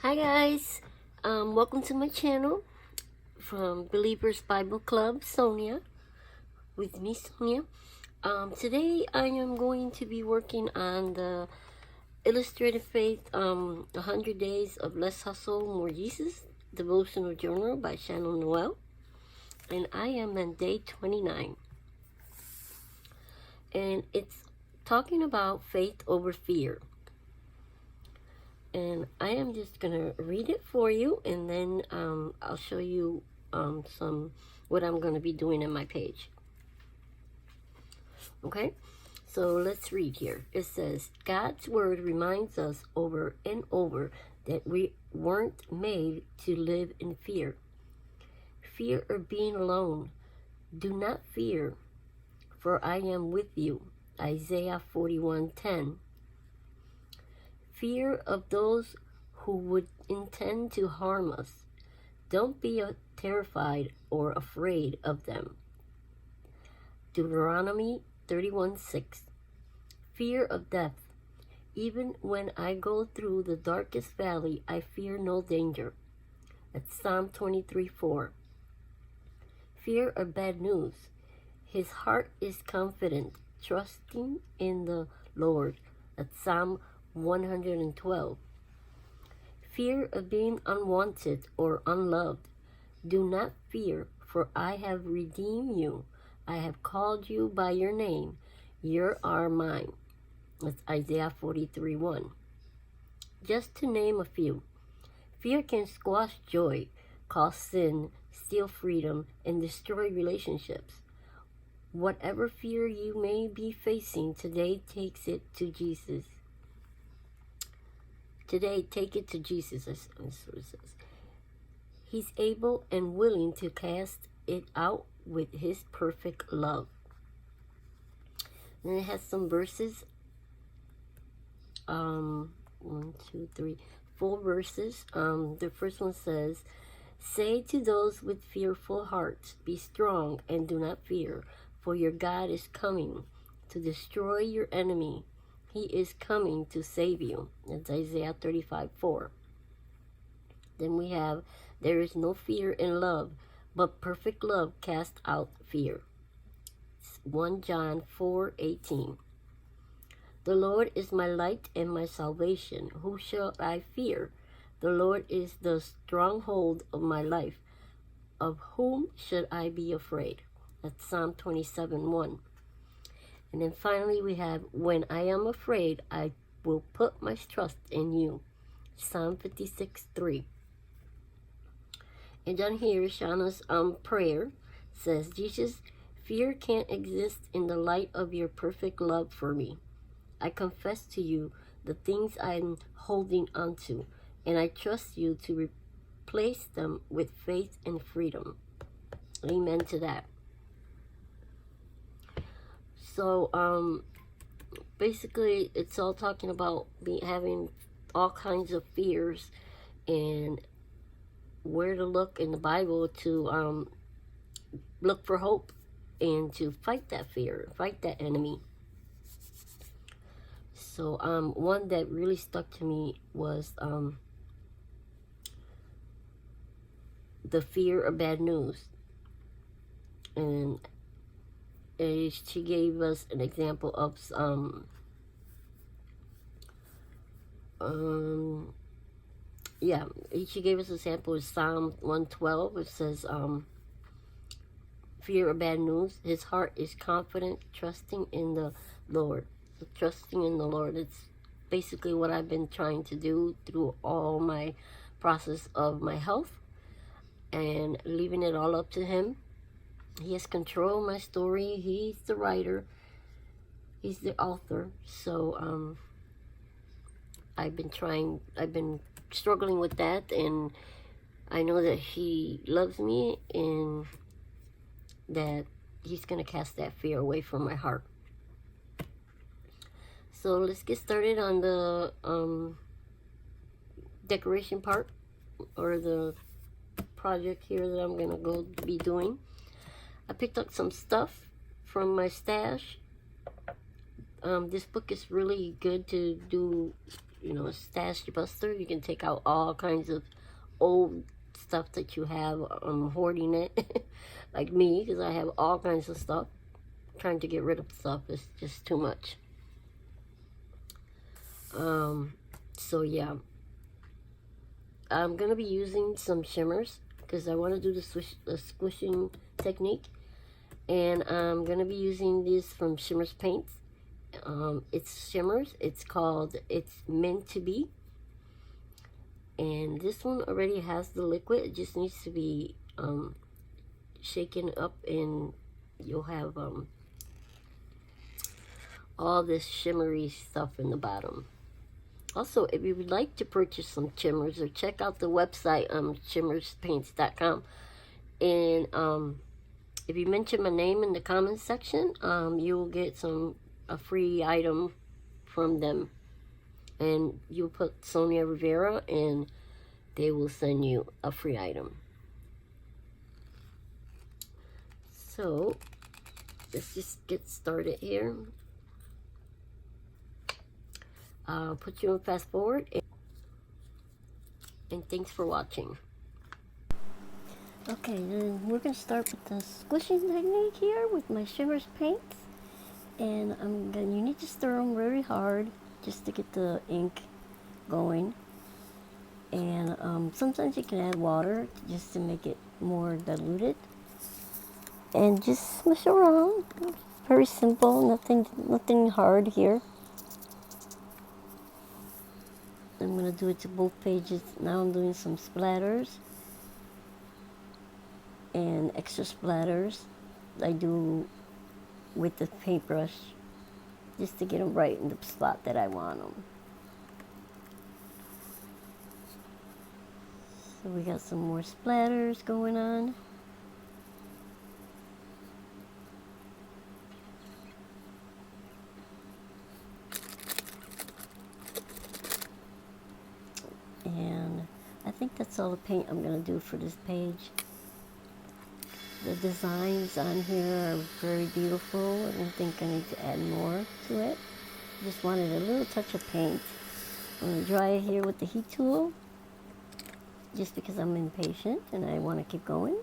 Hi guys, welcome to my channel from Believers Bible Club, Sonia, with me Sonia. Today I am going to be working on the Illustrated Faith 100 Days of Less Hustle, More Jesus devotional journal by Shannon Noel, and I am on day 29, and it's talking about faith over fear. And I am just going to read it for you, and then I'll show you what I'm going to be doing in my page. Okay, so let's read here. It says, God's word reminds us over and over that we weren't made to live in fear. Fear of being alone. Do not fear, for I am with you. Isaiah 41:10. Fear of those who would intend to harm us. Don't be terrified or afraid of them. Deuteronomy 31:6. Fear of death. Even when I go through the darkest valley, I fear no danger. That's Psalm 23:4. Fear of bad news. His heart is confident, trusting in the Lord. That's Psalm 112. Fear of being unwanted or unloved. Do not fear, for I have redeemed you. I have called you by your name. You are mine. That's Isaiah 43:1. Just to name a few. Fear can squash joy, cause sin, steal freedom, and destroy relationships. Whatever fear you may be facing today, takes it to Jesus. Today, take it to Jesus, that's what it says. He's able and willing to cast it out with his perfect love. And it has some verses. 1, 2, 3, 4 verses. The first one says, Say to those with fearful hearts, be strong and do not fear, for your God is coming to destroy your enemy. He is coming to save you. That's Isaiah 35:4. Then we have, there is no fear in love, but perfect love casts out fear. It's 1 John 4:18. The Lord is my light and my salvation. Who shall I fear? The Lord is the stronghold of my life. Of whom should I be afraid? That's Psalm 27:1. And then finally we have, when I am afraid, I will put my trust in you. Psalm 56:3. And down here, Shauna's prayer says, Jesus, fear can't exist in the light of your perfect love for me. I confess to you the things I'm holding onto, and I trust you to replace them with faith and freedom. Amen to that. So, basically, it's all talking about having all kinds of fears and where to look in the Bible to look for hope and to fight that fear, fight that enemy. So, one that really stuck to me was the fear of bad news. And she gave us an example of she gave us an example of Psalm 112. It says, fear of bad news. His heart is confident, trusting in the Lord. Trusting in the Lord. It's basically what I've been trying to do through all my process of my health, and leaving it all up to Him. He has control of my story. He's the writer. He's the author. So I've been struggling with that, and I know that He loves me and that He's going to cast that fear away from my heart. So let's get started on the decoration part, or the project here that I'm going to be doing. I picked up some stuff from my stash. This book is really good to do you know, a stash buster. You can take out all kinds of old stuff that you have hoarding it, like me, because I have all kinds of stuff. Trying to get rid of stuff is just too much. So yeah, I'm gonna be using some shimmers because I want to do the squishing technique, and I'm gonna be using this from Shimmers Paints. It's Shimmers. It's called It's Meant to Be, and this one already has the liquid. It just needs to be shaken up, and you'll have all this shimmery stuff in the bottom. Also, if you would like to purchase some shimmers, or check out the website, shimmerspaints.com, and if you mention my name in the comments section, you'll get a free item from them, and you'll put Sonia Rivera, and they will send you a free item. So let's just get started here. I'll put you on fast forward, and thanks for watching. Okay, then we're going to start with the squishing technique here with my Shimmers paints. And you need to stir them very hard just to get the ink going. And sometimes you can add water just to make it more diluted. And just smush around. Very simple, nothing hard here. I'm going to do it to both pages. Now I'm doing some splatters and extra splatters I do with the paintbrush just to get them right in the spot that I want them. So we got some more splatters going on. And I think that's all the paint I'm going to do for this page. The designs on here are very beautiful. I don't think I need to add more to it. Just wanted a little touch of paint. I'm going to dry it here with the heat tool, just because I'm impatient and I want to keep going.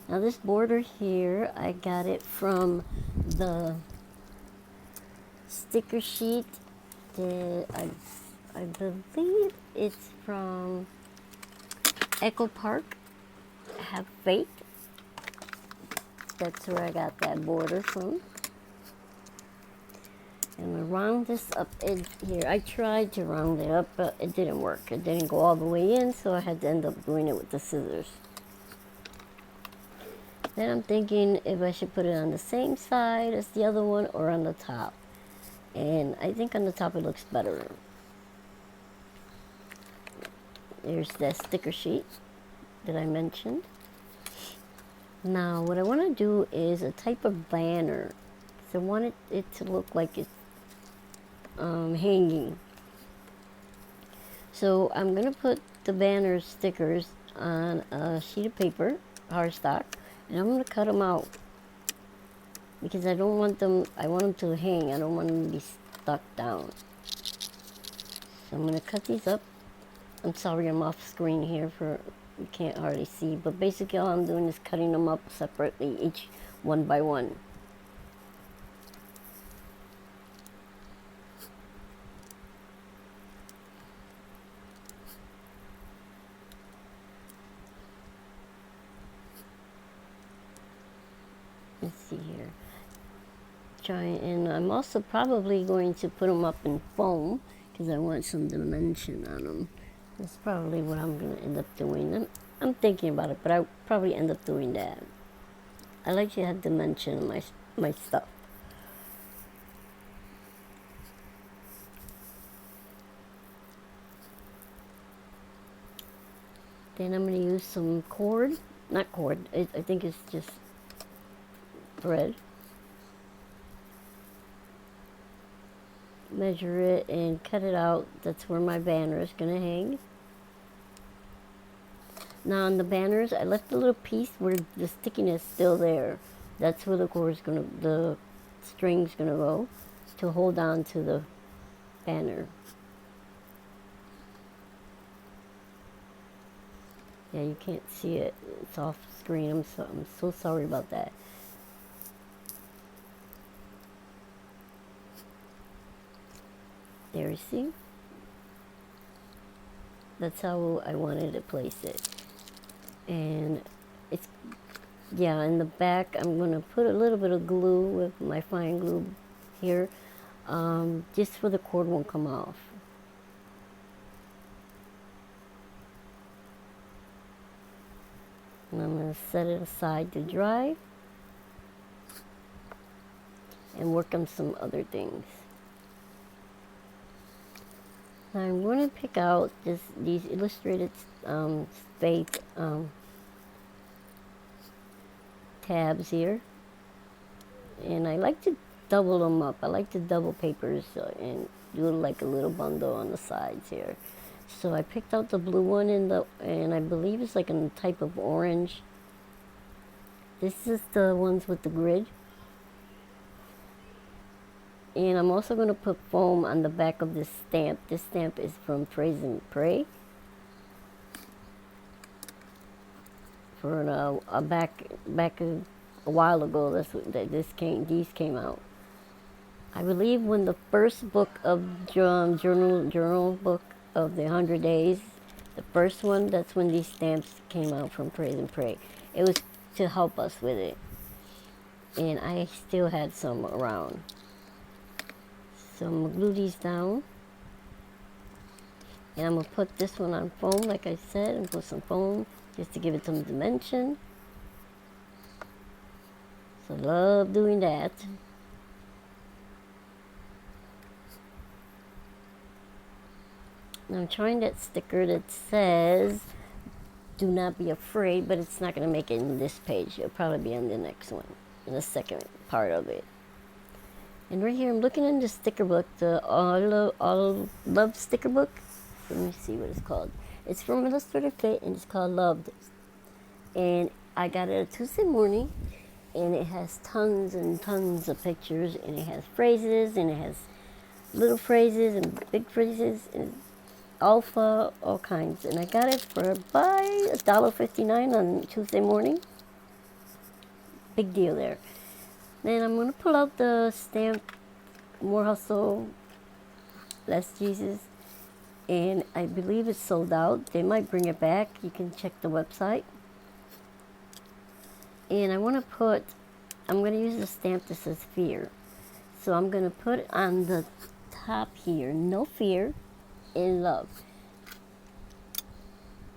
Now this border here, I got it from the sticker sheet that I believe it's from Echo Park. Have Faith. That's where I got that border from. And I round this up edge here. I tried to round it up, but it didn't work. It didn't go all the way in, so I had to end up doing it with the scissors. Then I'm thinking if I should put it on the same side as the other one or on the top. And I think on the top it looks better. There's that sticker sheet that I mentioned. Now what I want to do is a type of banner. So I want it to look like it's hanging. So I'm going to put the banner stickers on a sheet of paper, cardstock, and I'm going to cut them out. Because I don't want them, I want them to hang. I don't want them to be stuck down. So I'm going to cut these up. I'm sorry I'm off screen here for, you can't hardly see, but basically all I'm doing is cutting them up separately, each one by one. Let's see here. And I'm also probably going to put them up in foam because I want some dimension on them. That's probably what I'm going to end up doing. I'm thinking about it, but I'll probably end up doing that. I like to have dimension in my stuff. Then I'm going to use some cord. Not cord, I think it's just thread. Measure it and cut it out. That's where my banner is going to hang. Now on the banners, I left a little piece where the stickiness is still there. That's where the string's gonna go to hold on to the banner. Yeah, you can't see it. It's off screen. I'm so sorry about that. There you see. That's how I wanted to place it. And it's, yeah, in the back I'm going to put a little bit of glue with my fine glue here, just so the cord won't come off. And I'm going to set it aside to dry and work on some other things. Now I'm going to pick out these illustrated faith tabs here, and I like to double them up. I like to double papers and do like a little bundle on the sides here. So I picked out the blue one and I believe it's like a type of orange. This is the ones with the grid. And I'm also going to put foam on the back of this stamp. This stamp is from Praise and Pray. For back a while ago, these came out. I believe when the first book of journal book of the 100 Days, the first one, that's when these stamps came out from Praise and Pray. It was to help us with it, and I still had some around. So I'm going to glue these down. And I'm going to put this one on foam, like I said, and put some foam just to give it some dimension. So I love doing that. And I'm trying that sticker that says, do not be afraid, but it's not going to make it in this page. It'll probably be on the next one, in the second part of it. And right here, I'm looking in the sticker book, the All Love sticker book. Let me see what it's called. It's from Illustrated Fit, and it's called Loved. And I got it a Tuesday morning, and it has tons and tons of pictures, and it has phrases, and it has little phrases and big phrases, and alpha, all kinds. And I got it for $1.59 on Tuesday morning. Big deal there. Then I'm going to pull out the stamp, More Hustle, Less Jesus, and I believe it's sold out. They might bring it back. You can check the website. And I'm going to use the stamp that says Fear. So I'm going to put on the top here, No Fear, in Love.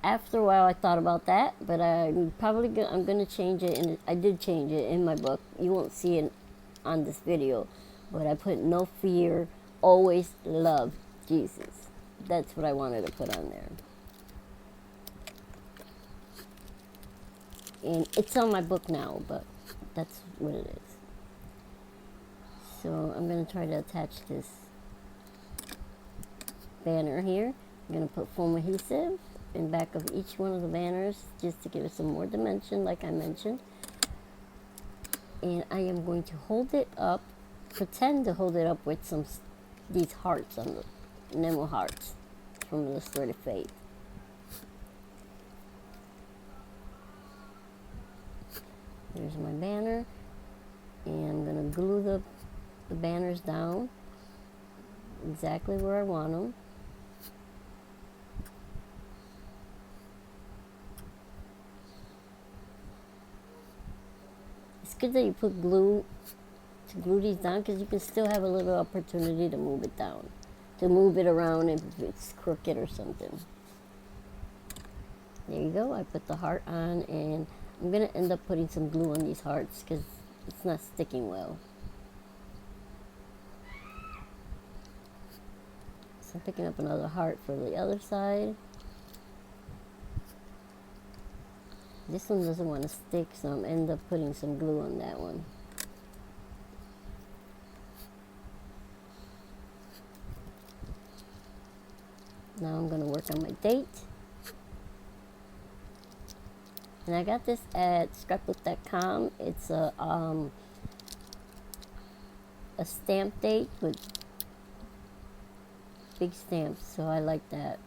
After a while I thought about that, but I'm going to change it, and I did change it in my book. You won't see it on this video, but I put No Fear, Always Love Jesus. That's what I wanted to put on there. And it's on my book now, but that's what it is. So I'm going to try to attach this banner here. I'm going to put foam adhesive in back of each one of the banners just to give it some more dimension, like I mentioned. And I am going to hold it up, pretend to hold it up with these hearts on the Nemo hearts from Illustrated Fate. There's my banner, and I'm going to glue the banners down exactly where I want them. It's good that you put glue to glue these down, because you can still have a little opportunity to move it down, to move it around if it's crooked or something. There you go. I put the heart on, and I'm going to end up putting some glue on these hearts because it's not sticking well. So I'm picking up another heart for the other side. This one doesn't want to stick, so I'm end up putting some glue on that one. Now I'm going to work on my date. And I got this at scrapbook.com. It's a stamp date with big stamps, so I like that.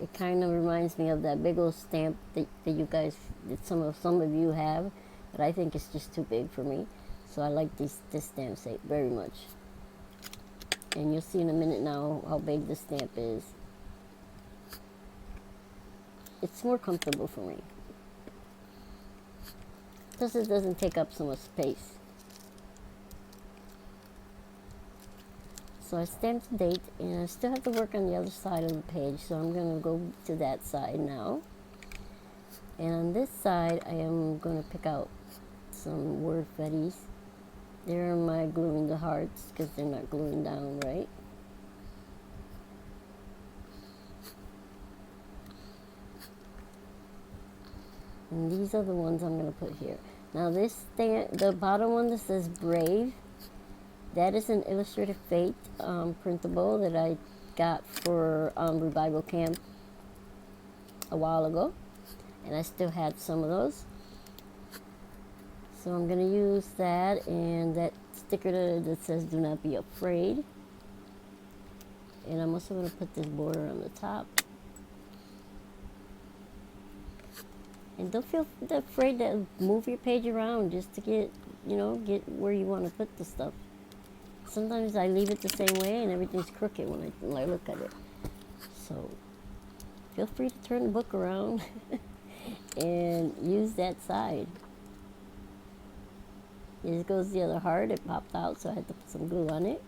It kind of reminds me of that big old stamp that you guys, that some of you have, but I think it's just too big for me. So I like this stamp set very much. And you'll see in a minute now how big the stamp is. It's more comfortable for me. Plus it doesn't take up so much space. So I stamped the date, and I still have to work on the other side of the page, so I'm going to go to that side now. And on this side, I am going to pick out some word fetties. There are my gluing the hearts, because they're not gluing down right. And these are the ones I'm going to put here. Now this the bottom one that says Brave, that is an Illustrated Fate printable that I got for Revival Camp a while ago. And I still had some of those. So I'm going to use that, and that sticker that says Do Not Be Afraid. And I'm also going to put this border on the top. And don't feel afraid to move your page around just to get where you want to put the stuff. Sometimes I leave it the same way and everything's crooked when I look at it. So feel free to turn the book around and use that side. Here goes the other heart. It popped out, so I had to put some glue on it.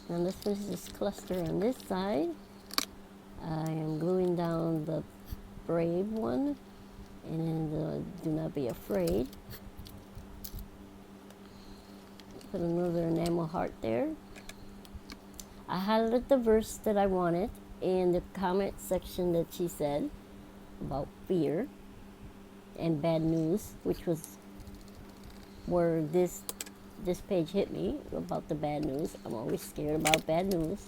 Now let's finish this cluster on this side. I am gluing down the Brave one, and then the Do Not Be Afraid. Put another enamel heart there. I highlighted the verse that I wanted in the comment section that she said about fear and bad news, which was where this page hit me about the bad news. I'm always scared about bad news.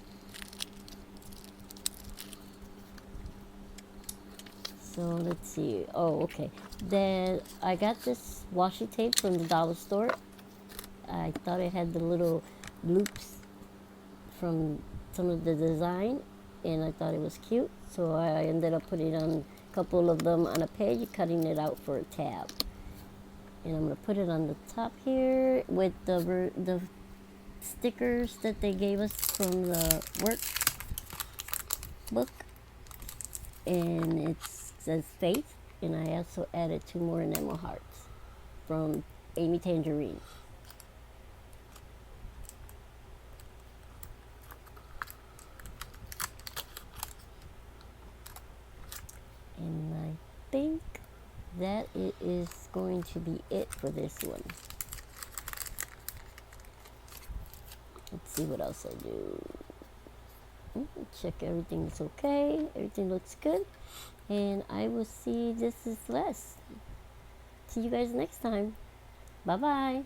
So let's see. Oh, okay. Then I got this washi tape from the dollar store. I thought it had the little loops from some of the design, and I thought it was cute. So I ended up putting on a couple of them on a page, cutting it out for a tab. And I'm going to put it on the top here with the stickers that they gave us from the workbook. And it says Faith. And I also added 2 more enamel hearts from Amy Tangerine. And I think that it is going to be it for this one. Let's see what else I do. Check everything's okay. Everything looks good. And I will see This Is Les. See you guys next time. Bye-bye.